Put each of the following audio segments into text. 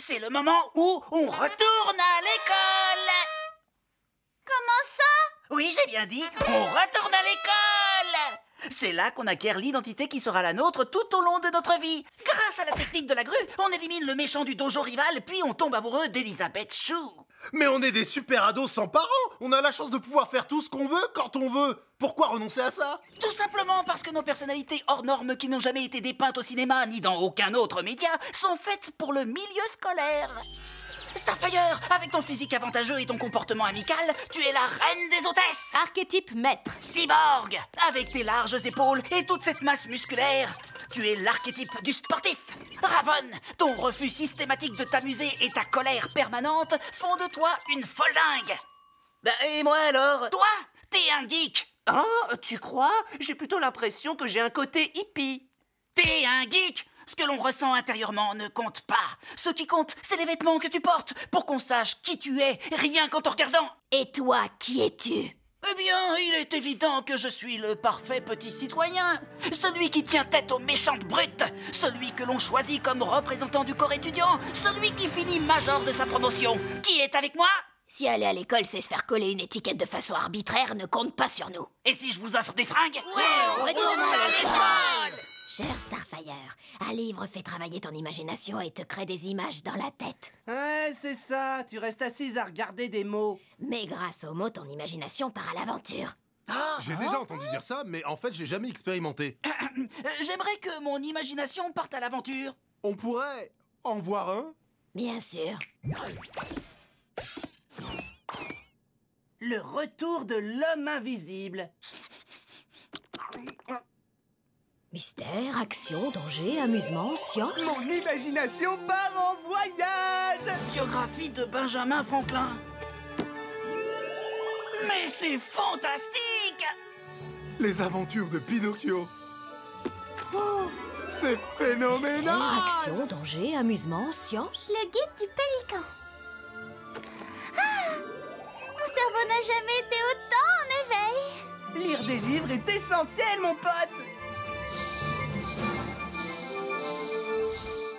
C'est le moment où on retourne à l'école. Comment ça? Oui, j'ai bien dit, on retourne à l'école. C'est là qu'on acquiert l'identité qui sera la nôtre tout au long de notre vie. Grâce à la technique de la grue, on élimine le méchant du dojo rival, puis on tombe amoureux d'Elisabeth Chou. Mais on est des super ados sans parents. On a la chance de pouvoir faire tout ce qu'on veut quand on veut. Pourquoi renoncer à ça? Tout simplement parce que nos personnalités hors normes qui n'ont jamais été dépeintes au cinéma ni dans aucun autre média sont faites pour le milieu scolaire. Starfire, avec ton physique avantageux et ton comportement amical, tu es la reine des hôtesses. Archétype maître. Cyborg, avec tes larges épaules et toute cette masse musculaire, tu es l'archétype du sportif. Ravon, ton refus systématique de t'amuser et ta colère permanente font de toi une folle dingue. Bah, et moi alors? Toi, t'es un geek. Ah, tu crois? J'ai plutôt l'impression que j'ai un côté hippie. T'es un geek. Ce que l'on ressent intérieurement ne compte pas. Ce qui compte, c'est les vêtements que tu portes, pour qu'on sache qui tu es, rien qu'en te regardant. Et toi, qui es-tu? Eh bien, il est évident que je suis le parfait petit citoyen. Celui qui tient tête aux méchantes brutes. Celui que l'on choisit comme représentant du corps étudiant. Celui qui finit major de sa promotion. Qui est avec moi? Si aller à l'école, c'est se faire coller une étiquette de façon arbitraire, ne compte pas sur nous. Et si je vous offre des fringues? Ouais, retourne à l'école! Cher Starfire, un livre fait travailler ton imagination et te crée des images dans la tête. Ouais, c'est ça. Tu restes assise à regarder des mots. Mais grâce aux mots, ton imagination part à l'aventure. J'ai déjà entendu dire ça, mais en fait, j'ai jamais expérimenté. J'aimerais que mon imagination parte à l'aventure. On pourrait en voir un? Bien sûr. Le retour de l'homme invisible. Mystère, action, danger, amusement, science. Mon imagination part en voyage. Biographie de Benjamin Franklin. Mais c'est fantastique! Les aventures de Pinocchio. Oh, c'est phénoménal! Action, danger, amusement, science. Le guide du pélican. Ah! Mon cerveau n'a jamais été autant en éveil. Lire des livres est essentiel, mon pote.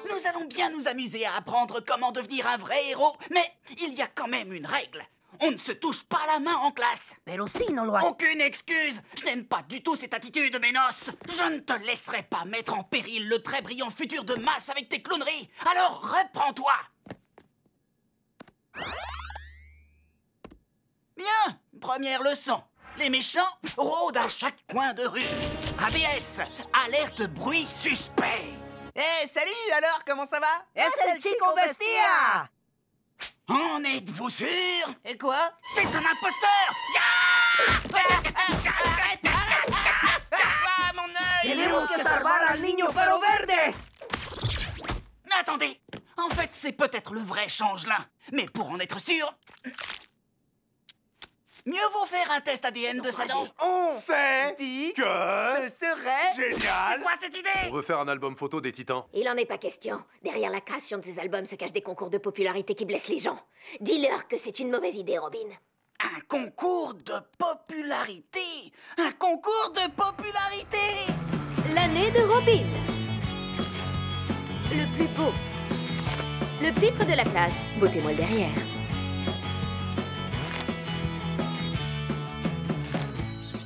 Nous allons bien nous amuser à apprendre comment devenir un vrai héros, mais il y a quand même une règle. On ne se touche pas la main en classe. Pero si, no lo hay. Aucune excuse. Je n'aime pas du tout cette attitude, Ménos. Je ne te laisserai pas mettre en péril le très brillant futur de Masse avec tes clowneries. Alors reprends-toi. Bien, première leçon. Les méchants rôdent à chaque coin de rue. ABS, alerte bruit suspect. Eh, salut, alors, comment ça va? C'est le Chico Bestia. En êtes-vous sûr? Et quoi? C'est un imposteur! Ah, mon œil! Tenemos que salvar al niño pero verde. Attendez! En fait, c'est peut-être le vrai changelin. Mais pour en être sûr... Mieux vaut faire un test ADN de sa dent. On Dit que ce serait... génial! Quoi cette idée? On veut faire un album photo des Titans. Il en est pas question. Derrière la création de ces albums se cachent des concours de popularité qui blessent les gens. Dis-leur que c'est une mauvaise idée, Robin. Un concours de popularité! Un concours de popularité! L'année de Robin. Le plus beau. Le pitre de la classe. Bottez-moi le derrière.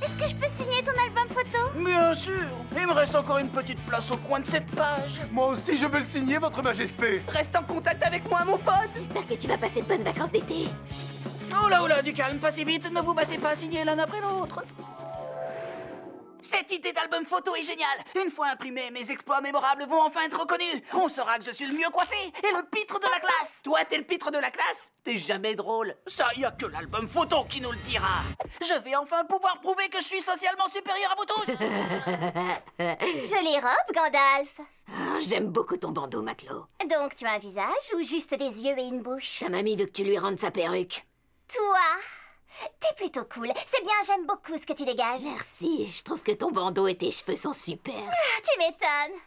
Est-ce que je peux signer ton album photo? Bien sûr! Il me reste encore une petite place au coin de cette page. Moi aussi, je veux le signer, Votre Majesté. Reste en contact avec moi, mon pote. J'espère que tu vas passer de bonnes vacances d'été. Oh là, du calme, pas si vite, ne vous battez pas, signez l'un après l'autre. Cette idée d'album photo est géniale. Une fois imprimé, mes exploits mémorables vont enfin être reconnus. On saura que je suis le mieux coiffé et le pitre de la classe. Toi, t'es le pitre de la classe? T'es jamais drôle. Ça, y a que l'album photo qui nous le dira. Je vais enfin pouvoir prouver que je suis socialement supérieur à vous tous. Jolie robe, Gandalf. Oh, j'aime beaucoup ton bandeau, Matelot. Donc, tu as un visage ou juste des yeux et une bouche? Ta mamie veut que tu lui rendes sa perruque. Toi, t'es plutôt cool. C'est bien, j'aime beaucoup ce que tu dégages. Merci, je trouve que ton bandeau et tes cheveux sont super. Ah, tu m'étonnes.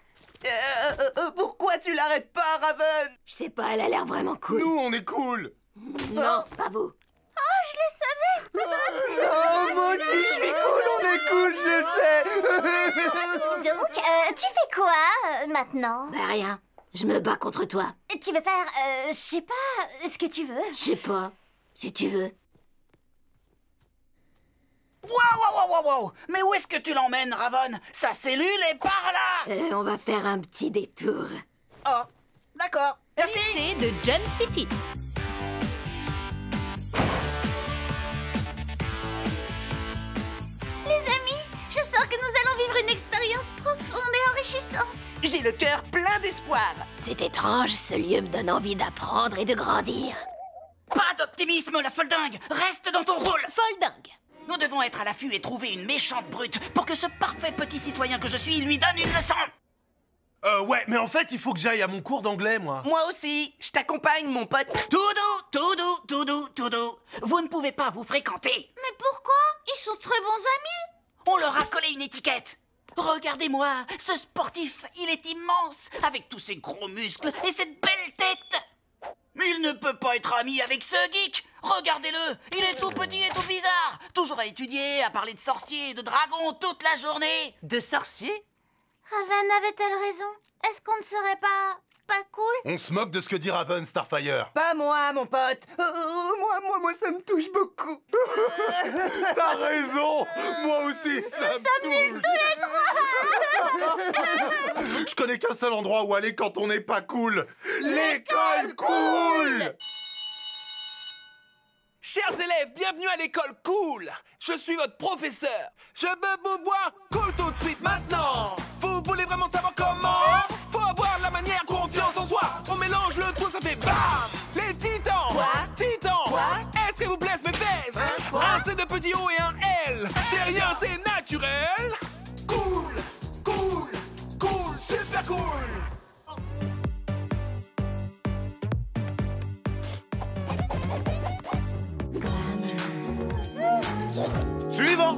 Pourquoi tu l'arrêtes pas, Raven? Je sais pas, elle a l'air vraiment cool. Nous, on est cool. Non, pas vous. Oh, je le savais. Oh, moi aussi, je suis cool, on est cool, je sais. Donc, tu fais quoi maintenant? Bah rien. Je me bats contre toi. Tu veux faire, je sais pas, ce que tu veux. Je sais pas, si tu veux. Wow. Mais où est-ce que tu l'emmènes, Ravon? Sa cellule est par là. On va faire un petit détour. Oh, d'accord. Merci. C'est de Jump City. Les amis, je sens que nous allons vivre une expérience profonde et enrichissante. J'ai le cœur plein d'espoir. C'est étrange, ce lieu me donne envie d'apprendre et de grandir. Pas d'optimisme, la folle dingue. Reste dans ton rôle. Folle dingue. Nous devons être à l'affût et trouver une méchante brute pour que ce parfait petit citoyen que je suis lui donne une leçon. Ouais, mais en fait, il faut que j'aille à mon cours d'anglais, moi. Moi aussi. Je t'accompagne, mon pote. Tout doux. Vous ne pouvez pas vous fréquenter. Mais pourquoi? Ils sont très bons amis. On leur a collé une étiquette. Regardez-moi, ce sportif, il est immense, avec tous ses gros muscles et cette belle tête. Il ne peut pas être ami avec ce geek. Regardez-le, il est tout petit et tout bizarre. Toujours à étudier, à parler de sorciers et de dragons toute la journée. De sorcier? Raven avait-elle raison? Est-ce qu'on ne serait pas cool? On se moque de ce que dit Raven, Starfire. Pas moi, mon pote. Moi, ça me touche beaucoup. T'as raison. Moi aussi, ça me touche. Je connais qu'un seul endroit où aller quand on n'est pas cool. L'école cool. Chers élèves, bienvenue à l'école cool. Je suis votre professeur. Je veux vous voir cool tout de suite maintenant. Vous voulez vraiment savoir comment? Faut avoir la manière, confiance en soi. On mélange le tout, ça fait BAM! Les titans. Quoi? Titans. Quoi? Est-ce que vous plaisent mes fesses? Quoi? Un C de petit O et un L. C'est rien, c'est naturel. Cool, super cool. Suivant.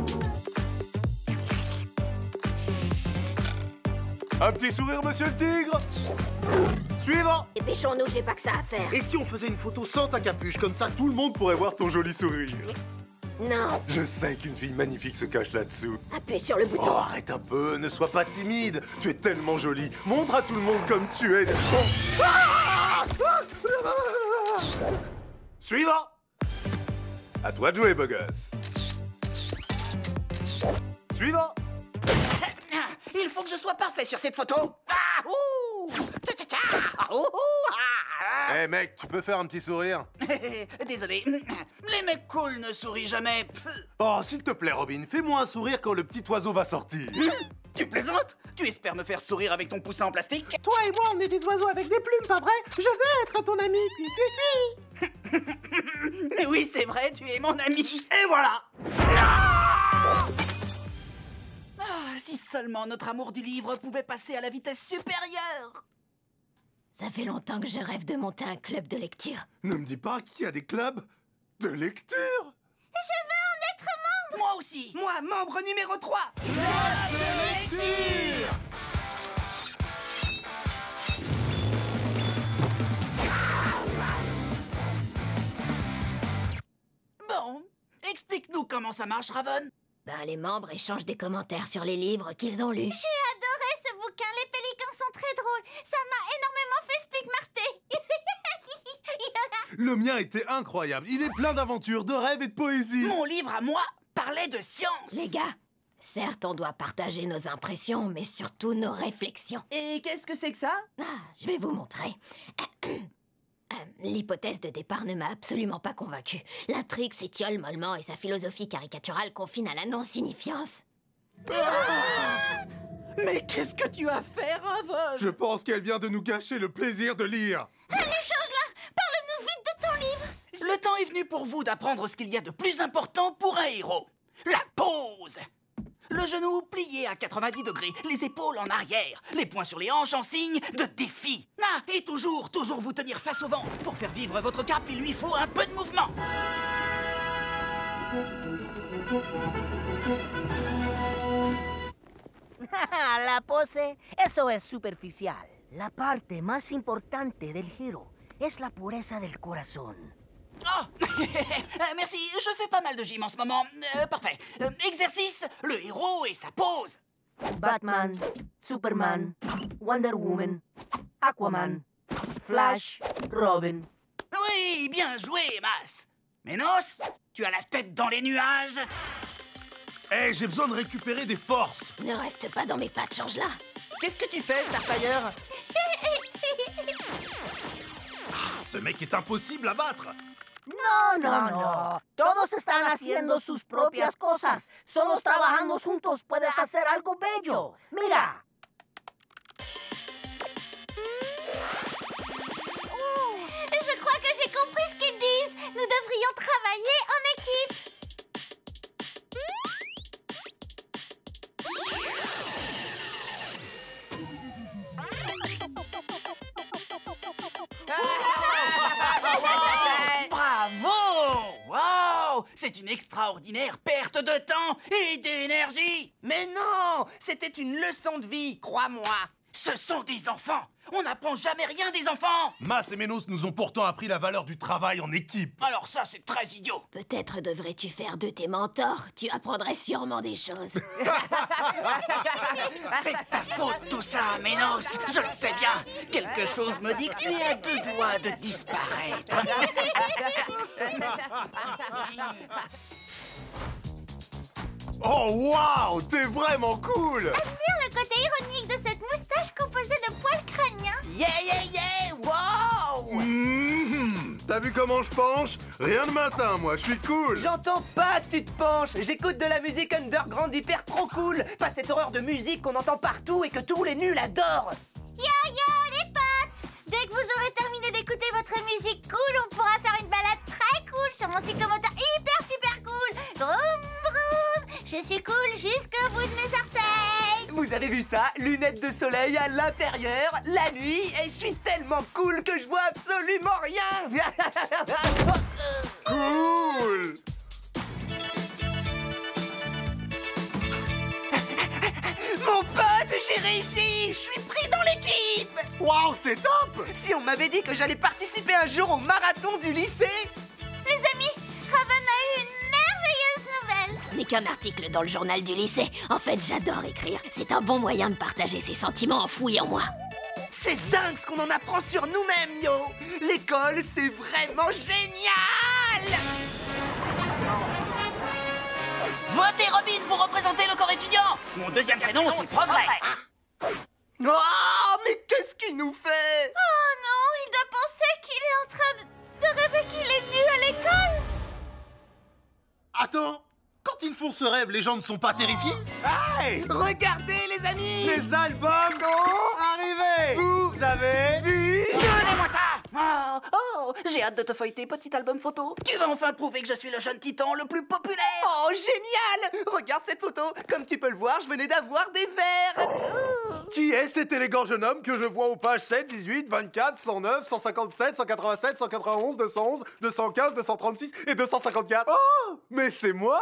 Un petit sourire, monsieur le tigre. Suivant. Dépêchons-nous, j'ai pas que ça à faire. Et si on faisait une photo sans ta capuche, comme ça tout le monde pourrait voir ton joli sourire? Non, Je sais qu'une fille magnifique se cache là-dessous. appuie sur le Oh, bouton. arrête un peu, ne sois pas timide. Tu es tellement jolie. Montre à tout le monde comme tu es. Oh. Ah! Suivant. À toi de jouer, beau gosse. Suivant. Il faut que je sois parfait sur cette photo. Ah, ouh, tcha, tcha, tcha, ah, ouh, ouh, ah, Eh mec, tu peux faire un petit sourire? ah. Désolé, les mecs cool ne sourient jamais. Pff. Oh, s'il te plaît, Robin, fais-moi un sourire quand le petit oiseau va sortir. Tu plaisantes? Tu espères me faire sourire avec ton poussin en plastique? Toi et moi, on est des oiseaux avec des plumes, pas vrai? Je veux être ton ami. Oui, c'est vrai, tu es mon ami. Et voilà. Ah, si seulement notre amour du livre pouvait passer à la vitesse supérieure. Ça fait longtemps que je rêve de monter un club de lecture. Ne me dis pas qu'il y a des clubs de lecture. Moi aussi. Moi, membre numéro 3. Bon, explique-nous comment ça marche, Ravon. Ben, les membres échangent des commentaires sur les livres qu'ils ont lus. J'ai adoré ce bouquin, les pélicans sont très drôles. Ça m'a énormément fait Splik-Marté. Le mien était incroyable. Il est plein d'aventures, de rêves et de poésie. Mon livre à moi parlait de science. Les gars, certes, on doit partager nos impressions, mais surtout nos réflexions. Et qu'est-ce que c'est que ça? Ah, je vais vous montrer. L'hypothèse de départ ne m'a absolument pas convaincue. L'intrigue s'étiole mollement et sa philosophie caricaturale confine à la non-signifiance. Mais qu'est-ce que tu as fait, Ravon? Je pense qu'elle vient de nous gâcher le plaisir de lire. Allez, change-la. Parle-nous vite de ton livre. Le temps est venu pour vous d'apprendre ce qu'il y a de plus important pour un héros. La pose. Le genou plié à 90 degrés, les épaules en arrière, les poings sur les hanches en signe de défi. Ah, et toujours vous tenir face au vent. Pour faire vivre votre cap, il lui faut un peu de mouvement. La pose, eso es superficial. La parte más importante del giro es la pureza del corazón. Oh, merci, je fais pas mal de gym en ce moment. Parfait. Exercice, le héros et sa pose. Batman, Superman, Wonder Woman, Aquaman, Flash, Robin. Oui, bien joué, Mas. Ménos, tu as la tête dans les nuages. Hé, j'ai besoin de récupérer des forces. Ne reste pas dans mes pattes, change-la. Qu'est-ce que tu fais, Starfire? Ce mec est impossible à battre. No. Todos están haciendo sus propias cosas. Solos trabajando juntos puedes hacer algo bello. Mira. Je crois que j'ai compris ce qu'ils disent. Nous devrions travailler en équipe. Bravo! Wow! C'est une extraordinaire perte de temps et d'énergie. Mais non! C'était une leçon de vie, crois-moi. Ce sont des enfants. On n'apprend jamais rien des enfants. Mas et Ménos nous ont pourtant appris la valeur du travail en équipe. Alors ça, c'est très idiot. Peut-être devrais-tu faire de tes mentors. Tu apprendrais sûrement des choses. C'est ta faute tout ça, Ménos. Je le sais bien. Quelque chose me dit que tu es à 2 doigts de disparaître. Oh, waouh! T'es vraiment cool! Admire le côté ironique de cette moustache composée de poils crâniens. Yeah! Wow! T'as vu comment je penche? Rien de matin, moi, je suis cool! J'entends pas que tu te penches. J'écoute de la musique underground hyper trop cool. Pas cette horreur de musique qu'on entend partout et que tous les nuls adorent. Yo, les potes! Dès que vous aurez terminé d'écouter votre musique cool, on pourra faire une balade très cool sur mon cyclomoteur hyper super cool. Vroom, vroom! Je suis cool jusqu'au bout de mes orteils. Vous avez vu ça? Lunettes de soleil à l'intérieur, la nuit, et je suis tellement cool que je vois absolument rien. Cool! Mon pote, j'ai réussi! Je suis pris dans l'équipe! Waouh, c'est top! Si on m'avait dit que j'allais participer un jour au marathon du lycée... Les amis, Raven a eu une merveilleuse nouvelle. Ce n'est qu'un article dans le journal du lycée. En fait, j'adore écrire. C'est un bon moyen de partager ses sentiments enfouis en moi. C'est dingue ce qu'on en apprend sur nous-mêmes, yo! L'école, c'est vraiment génial! Votez Robin pour représenter le corps étudiant. Mon deuxième prénom, c'est Progrès. Oh, mais qu'est-ce qu'il nous fait? Oh non, il doit penser qu'il est en train de rêver qu'il est nul à l'école. Attends, quand ils font ce rêve, les gens ne sont pas terrifiés? Hey! Regardez, les amis! Les albums sont arrivés! Vous avez vu? Donnez-moi ça. Oh, j'ai hâte de te feuilleter, petit album photo. Tu vas enfin prouver que je suis le jeune titan le plus populaire. Oh, génial! Regarde cette photo. Comme tu peux le voir, je venais d'avoir des verres. Qui est cet élégant jeune homme que je vois aux pages 7, 18, 24, 109, 157, 187, 191, 211, 215, 236 et 254? Oh, mais c'est moi!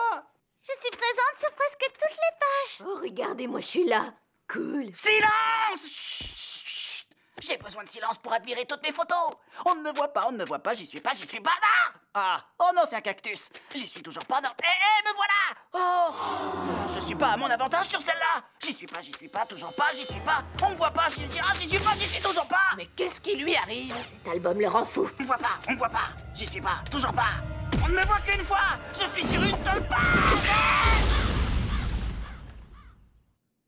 Je suis présente sur presque toutes les pages. Oh, regardez, moi je suis là. Cool. Silence! Chut, chut, chut. J'ai besoin de silence pour admirer toutes mes photos. On ne me voit pas, j'y suis pas Ah, oh non, c'est un cactus. J'y suis toujours pas dans... me voilà! Oh, je suis pas à mon avantage sur celle-là. J'y suis pas, toujours pas, j'y suis pas. On me voit pas, j'y suis toujours pas. Mais qu'est-ce qui lui arrive? Cet album le rend fou. On me voit pas, j'y suis pas, toujours pas. On ne me voit qu'une fois. Je suis sur une seule page.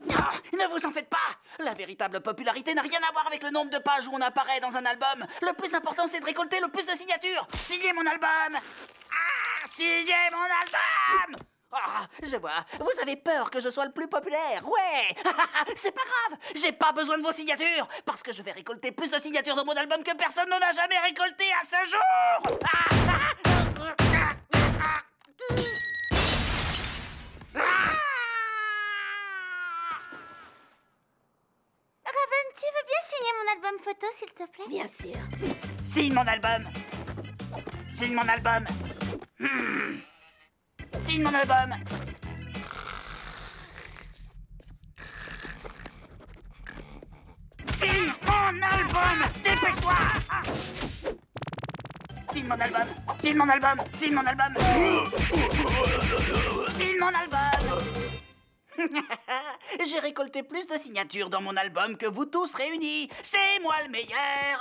Oh, ne vous en faites pas. La véritable popularité n'a rien à voir avec le nombre de pages où on apparaît dans un album. Le plus important, c'est de récolter le plus de signatures. Signez mon album. Ah, signez mon album. Ah, je vois. Vous avez peur que je sois le plus populaire. Ouais. C'est pas grave. J'ai pas besoin de vos signatures. Parce que je vais récolter plus de signatures dans mon album que personne n'en a jamais récolté à ce jour. Raven, tu veux bien signer mon album photo, s'il te plaît? Bien sûr. Signe mon album. Signe mon album. Signe mon album. Signe mon album. Dépêche-toi. Signe mon album. Signe mon album. Signe mon album. Signe mon album. J'ai récolté plus de signatures dans mon album que vous tous réunis. C'est moi le meilleur.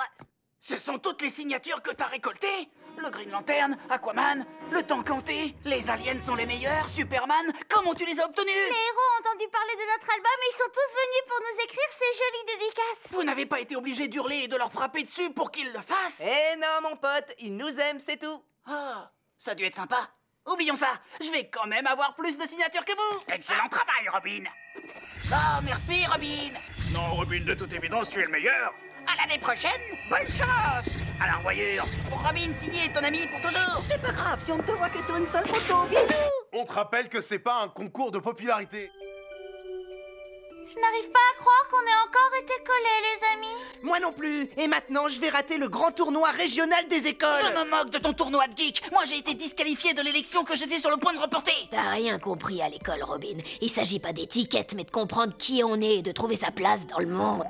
Ce sont toutes les signatures que t'as récoltées? Le Green Lantern, Aquaman, le Temps Canté, les aliens sont les meilleurs, Superman, comment tu les as obtenus? Les héros ont entendu parler de notre album et ils sont tous venus pour nous écrire ces jolies dédicaces. Vous n'avez pas été obligé d'hurler et de leur frapper dessus pour qu'ils le fassent? Eh non, mon pote, ils nous aiment, c'est tout. Ah, ça a dû être sympa. Oublions ça, je vais quand même avoir plus de signatures que vous. Excellent travail, Robin. Ah, merci, Robin. Non, Robin, de toute évidence, tu es le meilleur. À l'année prochaine, bonne chance. À la revoyure. Pour Robin, signé ton ami pour toujours. C'est pas grave si on ne te voit que sur une seule photo. Bisous. On te rappelle que c'est pas un concours de popularité. Je n'arrive pas à croire qu'on ait encore été collés, les amis. Moi non plus. Et maintenant, je vais rater le grand tournoi régional des écoles. Je me moque de ton tournoi de geek. Moi, j'ai été disqualifié de l'élection que j'étais sur le point de reporter. T'as rien compris à l'école, Robin. Il s'agit pas d'étiquette, mais de comprendre qui on est et de trouver sa place dans le monde.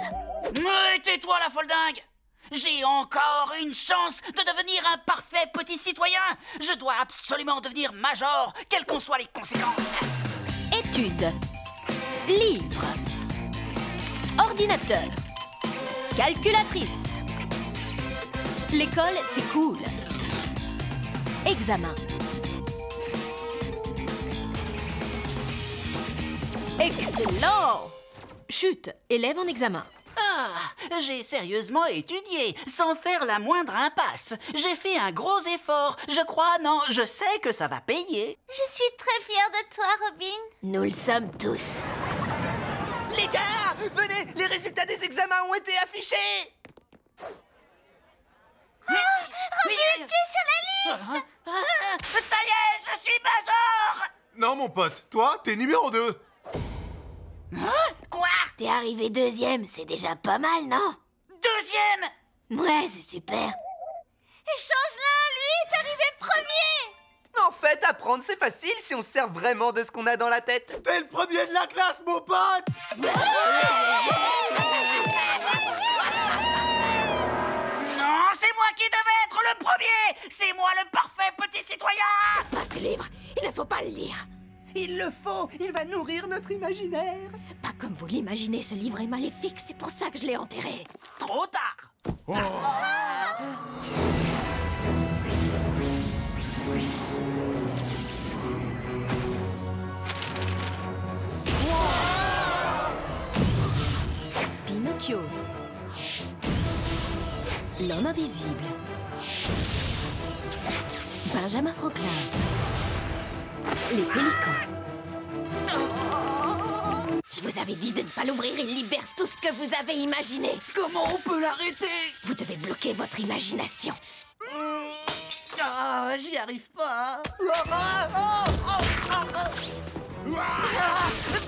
Mais tais-toi, la folle dingue. J'ai encore une chance de devenir un parfait petit citoyen. Je dois absolument devenir major, quelles qu'en soient les conséquences. Études. Livre. Ordinateur. Calculatrice. L'école, c'est cool. Examen. Excellent! Chut, élève en examen. Ah, j'ai sérieusement étudié, sans faire la moindre impasse. J'ai fait un gros effort. Je crois, non, je sais que ça va payer. Je suis très fière de toi, Robin. Nous le sommes tous. Les gars, venez, les résultats des examens ont été affichés. Robin, tu es sur la liste. Ça y est, je suis major. Non, mon pote, toi, t'es numéro 2. Quoi? T'es arrivé 2e, c'est déjà pas mal, non? 2e? Ouais, c'est super. Et change-la, lui est arrivé 1er. En fait, apprendre, c'est facile si on se sert vraiment de ce qu'on a dans la tête. T'es le premier de la classe, mon pote. Non, c'est moi qui devais être le premier. C'est moi le parfait petit citoyen. Pas ce livre, il ne faut pas le lire. Il le faut, il va nourrir notre imaginaire. Pas comme vous l'imaginez, ce livre est maléfique, c'est pour ça que je l'ai enterré. Trop tard. Pinocchio. L'homme invisible. Benjamin Franklin. Les pélicans. Je vous avais dit de ne pas l'ouvrir, il libère tout ce que vous avez imaginé. Comment on peut l'arrêter? Vous devez bloquer votre imagination. Ah, j'y arrive pas.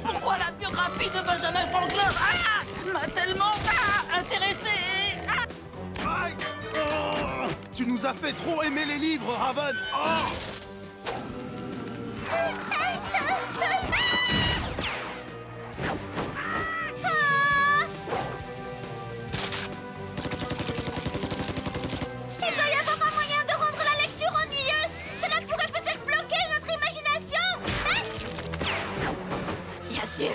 Pourquoi la biographie de Benjamin Franklin m'a tellement intéressé? Aïe. Oh, tu nous as fait trop aimer les livres, Raven. Oh. Il doit y avoir un moyen de rendre la lecture ennuyeuse. Cela pourrait peut-être bloquer notre imagination. Bien sûr,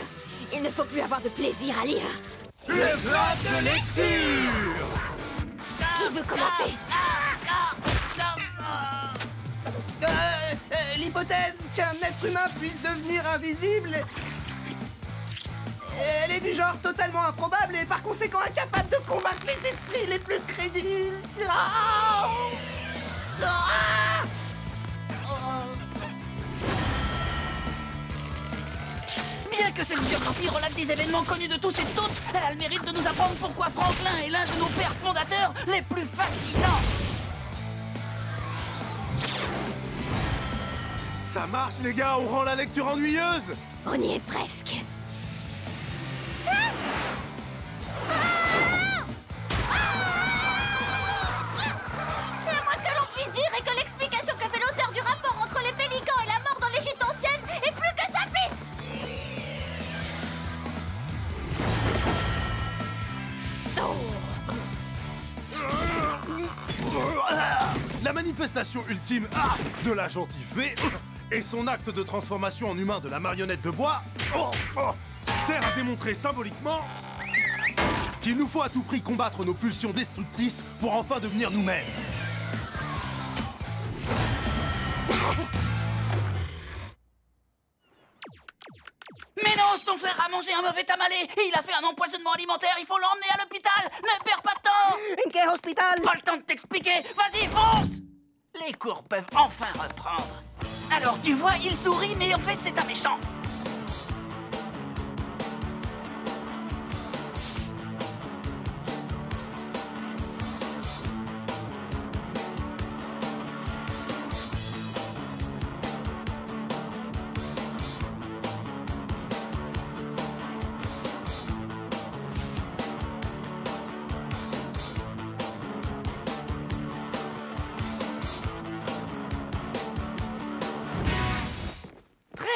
il ne faut plus avoir de plaisir à lire. Le bloc de lecture. Qui veut commencer? L'hypothèse qu'un être humain puisse devenir invisible, elle est du genre totalement improbable et par conséquent incapable de convaincre les esprits les plus crédules. Bien que cette biographie relate des événements connus de tous et de toutes, elle a le mérite de nous apprendre pourquoi Franklin est l'un de nos pères fondateurs les plus fascinants. Ça marche, les gars, on rend la lecture ennuyeuse. On y est presque. La moins que l'on puisse dire est que l'explication que fait l'auteur du rapport entre les pélicans et la mort dans l'Égypte ancienne est plus que simpliste. La manifestation ultime de la gentille fée Et son acte de transformation en humain de la marionnette de bois sert à démontrer symboliquement qu'il nous faut à tout prix combattre nos pulsions destructrices pour enfin devenir nous-mêmes. Ménos, ton frère a mangé un mauvais tamalé et il a fait un empoisonnement alimentaire. Il faut l'emmener à l'hôpital. Ne perds pas de temps. ¿En qué hospital? Pas le temps de t'expliquer. Vas-y, fonce. Les cours peuvent enfin reprendre. Alors, tu vois, il sourit, mais en fait, c'est un méchant.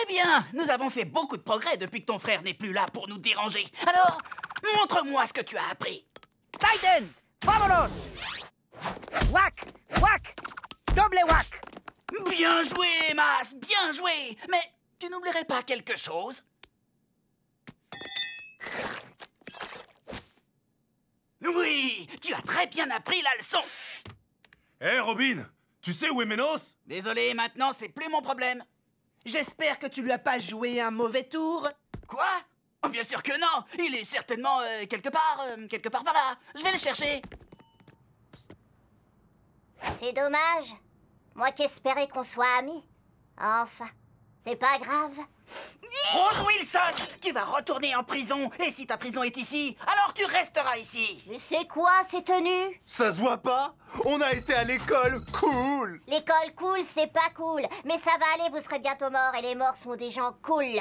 Bien, nous avons fait beaucoup de progrès depuis que ton frère n'est plus là pour nous déranger. Alors, montre-moi ce que tu as appris. Titans, vámonos! Whack, whack, double whack. Bien joué, Mas, bien joué. Mais tu n'oublierais pas quelque chose? Oui, tu as très bien appris la leçon. Hé, Robin, tu sais où est Ménos? Désolé, maintenant, c'est plus mon problème. J'espère que tu lui as pas joué un mauvais tour. Quoi? Oh, bien sûr que non. Il est certainement quelque part par là. Je vais le chercher. C'est dommage. Moi qui espérais qu'on soit amis. Enfin, c'est pas grave. Rose Wilson, tu vas retourner en prison. Et si ta prison est ici, alors tu resteras ici. Mais c'est quoi ces tenues? Ça se voit pas? On a été à l'école cool! L'école cool, c'est pas cool. Mais ça va aller, vous serez bientôt morts et les morts sont des gens cool.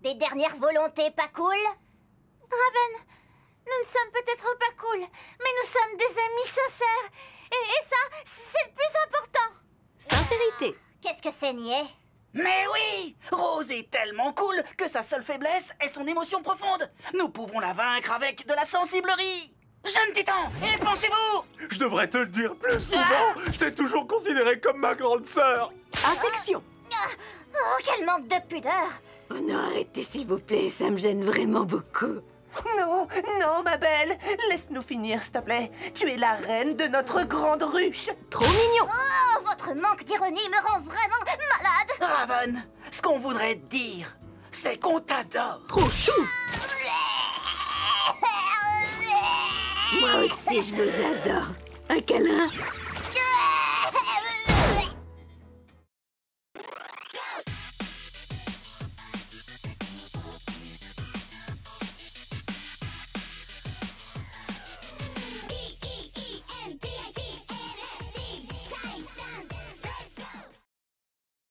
Des dernières volontés pas cool? Raven, nous ne sommes peut-être pas cool, mais nous sommes des amis sincères. Et ça, c'est le plus important. Sincérité. Qu'est-ce que c'est niais? Mais oui! Rose est tellement cool que sa seule faiblesse est son émotion profonde. Nous pouvons la vaincre avec de la sensiblerie. Jeune titan, et pensez-vous? Je devrais te le dire plus souvent. Je t'ai toujours considéré comme ma grande sœur. Affection. Oh, quel manque de pudeur! Oh non, arrêtez s'il vous plaît, ça me gêne vraiment beaucoup. Non, non, ma belle. Laisse-nous finir, s'il te plaît. Tu es la reine de notre grande ruche. Trop mignon. Oh, votre manque d'ironie me rend vraiment malade! Raven, ce qu'on voudrait te dire, c'est qu'on t'adore. Trop chou. Moi aussi, je vous adore. Un câlin?